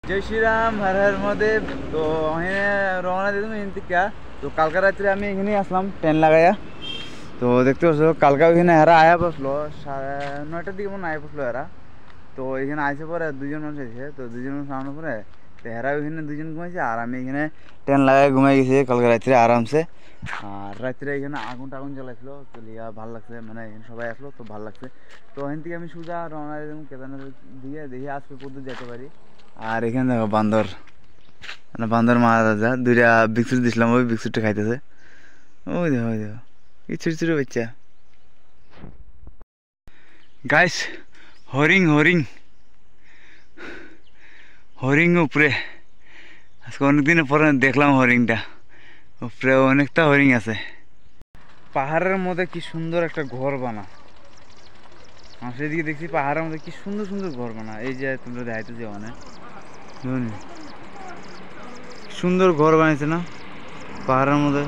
जय श्री राम हर हर महादेव। तो रवाना दिलाम এখান থেকে। তো কালকে রাত্রে আমি এখানেই আসলাম ট্রেন লাগাইয়া। তো দেখতে পাচ্ছ কালকে ওইখানে এরা আয়া বসলো 9টার দিকে মনে আয়া বসলো এরা। তো এখানে আসে পরে দুজন মানুষ এসেছে। তো দুজন মানুষ আনার পরে তো এরা ওইখানে দুজন ঘুমাইছে আর আমি এখানে ট্রেন লাগাই ঘুমাই গেছি কালকে রাত্রে আরামসে। আর রাত্রে এখানে আগুন টাগুন জ্বালাইছিল তো লিয়া ভালো লাগছে, মানে এখানে সবাই আসলো তো ভালো লাগছে। তো এখান থেকে আমি সোজা রওনা দিলাম কেদারনাথ দিয়ে, দেখি আজকে পর্যন্ত যেতে পারি। আর এখানে দেখো বান্দর, মানে বান্দর মহারাজা দুইটা বিস্কুট দিছিলাম, ওই বিস্কুটটা খাইতেছে। ওই দেখো ওই দেখো কি ছোট ছোট বাচ্চা। গাইস হরিং হরিং হরিং উপরে আজকে অনেকদিনের পরে দেখলাম হরিংটা। উপরে অনেকটা হরিং আছে। পাহাড়ের মধ্যে কি সুন্দর একটা ঘর বানা। আমি সেদিকে দেখছি পাহাড়ের মধ্যে কি সুন্দর সুন্দর ঘর বানা। এই যে তোমরা দেখাইতেছি অনেক সুন্দর ঘর বানিয়েছে না পাহাড়ের মধ্যে।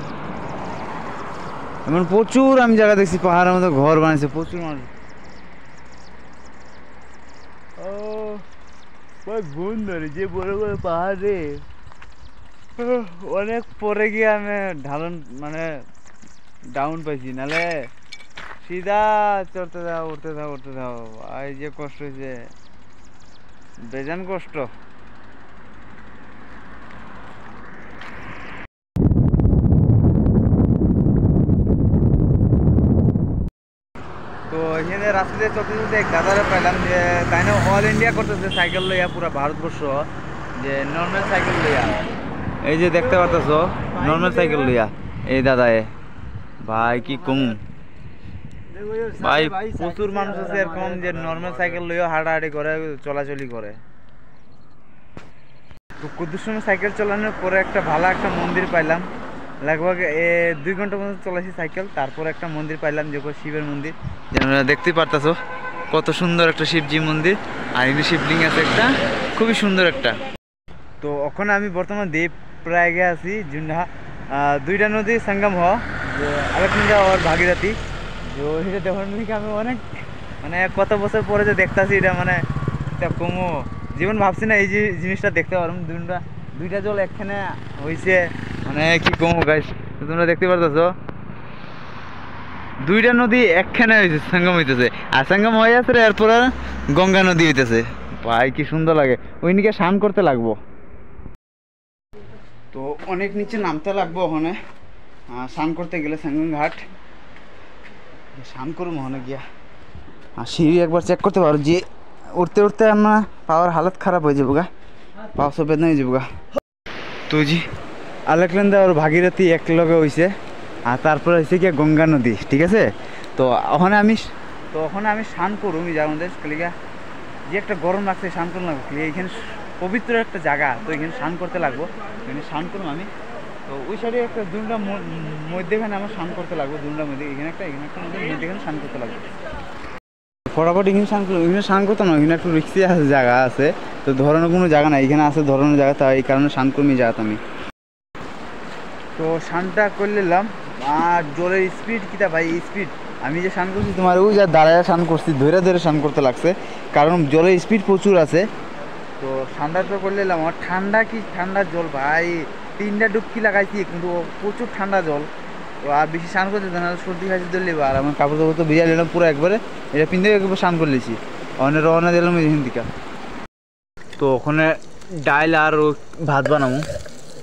এমন প্রচুর আমি জায়গা দেখছি পাহাড়ের মধ্যে ঘর বানিয়েছে প্রচুর মানুষ। ও গুণ ধরে যে বড় বড় পাহাড়ে অনেক পরে গিয়ে আমি ঢালন মানে ডাউন পাইছি, নালে সিধা চড়তে যাও উঠতে যাও উঠতে যাও। এই যে কষ্ট হয়েছে বেজান কষ্ট। তো এখানে রাস্তাতে চলতে চলতে এক দাদারে পাইলাম যে তাই না অল ইন্ডিয়া করতেছে সাইকেল লইয়া পুরা ভারতবর্ষ, যে নর্মাল সাইকেল লইয়া। এই যে দেখতে পাচ্ছ নর্মাল সাইকেল লইয়া এই দাদায়। ভাই কি কম ভাই, প্রচুর মানুষ আছে এরকম যে নর্মাল সাইকেল লইয়া হাঁটাহাঁটি করে চলাচলি করে। তো কুদ্দুর সময় সাইকেল চালানোর পরে একটা ভালো একটা মন্দির পাইলাম। लगभग 2 ঘন্টা পর্যন্ত চলাইছি সাইকেল, তারপর একটা মন্দির পাইলাম যে শিবের মন্দির। যেন দেখতেই পারতাছো কত সুন্দর একটা শিবজি মন্দির, আর এখানে শিবলিঙ্গ আছে একটা খুবই সুন্দর একটা। তো ওখানে আমি বর্তমান দ্বীপ প্রয়াগে আছি, জুন্ডা দুইটা নদী সঙ্গম হওয়া যে আলেকজান্দ্রা আর ভাগীরথী। যে এটা দেখার থেকে আমি অনেক মানে কত বছর পরে যে দেখতেছি এটা মানে কমো জীবন ভাবছি না এই যে জিনিসটা দেখতে পারলাম। দুইটা জল একখানে হয়েছে, মানে কি কমো গাইস। তোমরা দেখতে পারতেছো দুইটা নদী একখানে হয়েছে, সঙ্গম হইতেছে। আর সঙ্গম হয়ে যাচ্ছে এরপর গঙ্গা নদী হইতেছে। ভাই কি সুন্দর লাগে। ওই নিকে স্নান করতে লাগবো, তো অনেক নিচে নামতে লাগবো ওখানে স্নান করতে গেলে সঙ্গম ঘাট স্নান করবো ওখানে গিয়া। আর সিঁড়ি একবার চেক করতে পারো যে উঠতে উঠতে আমার পাওয়ার হালত খারাপ হয়ে যাবো গা, পাওয়া সব বেদনা হয়ে যাবো গা। তো জি আলেকজান্দ্রা আর ভাগীরথী এক লগে হয়েছে, আর তারপরে হয়েছে কি গঙ্গা নদী, ঠিক আছে। তো ওখানে আমি স্নান করুম যার মধ্যে ক্লিয়া যে একটা গরম লাগছে স্নান করুন লাগবো ক্লিয়া। এখানে পবিত্র একটা জায়গা, তো এখানে স্নান করতে লাগবো, এখানে স্নান করুম আমি। তো ওই সাইডে একটা দুটা মধ্যেখানে আমার স্নান করতে লাগবো, দুটা মধ্যে এখানে একটা মধ্যেখানে স্নান করতে লাগবো। ফটাফট এখানে স্নান করলাম। এখানে স্নান করতাম না, এখানে একটু রিক্সি আছে জায়গা আছে, তো ধরানোর কোনো জায়গা নাই। এখানে আছে ধরানোর জায়গা, তাই এই কারণে স্নান কর্মী জায়গাতে আমি। তো স্নানটা করে নিলাম। আর জলের স্পিড কিটা ভাই, স্পিড আমি যে স্নান করছি তোমার ওই যা দাঁড়ায় স্নান করছি, ধরে ধরে স্নান করতে লাগছে, কারণ জলের স্পিড প্রচুর আছে। তো ঠান্ডা তো করে নিলাম। আমার ঠান্ডা কি ঠান্ডা জল ভাই, 3টা ডুবকি লাগাইছি কিন্তু প্রচুর ঠান্ডা জল। তো আর বেশি স্নান করতে না, সর্দি খাইছি ধরলে। আর আমার কাপড় চাপড় তো ভিজা নিলাম পুরো একবারে, এটা পিন্ধে একবার স্নান করে নিয়েছি। অনেক রওনা দিলাম এখান থেকে। তো ওখানে ডাইল আর ভাত বানাবো,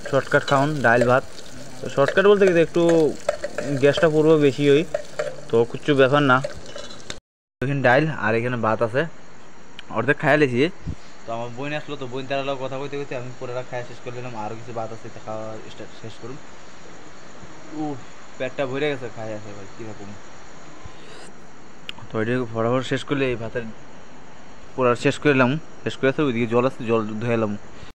শর্টকাট খাওয়ান ডাইল ভাত। তো শর্টকাট বলতে গেলে একটু গ্যাসটা পড়বে বেশি ওই, তো কিছু ব্যাপার না। এখানে ডাইল আর এখানে ভাত আছে, অর্ধেক খাইয়া লেছি। তো আমার বোন আসলো, তো বোন তারা কথা কইতে কইতে আমি পুরোটা খাওয়া শেষ করে দিলাম। আরও কিছু ভাত আছে, খাওয়া শেষ করুন। পেটটা ভরে গেছে খাই আছে ভাই কীরকম। তো এটা ফটাফট শেষ করলে এই ভাতের পুরো শেষ করে এলাম, শেষ করে ওইদিকে জল আছে জল ধুয়ে এলাম।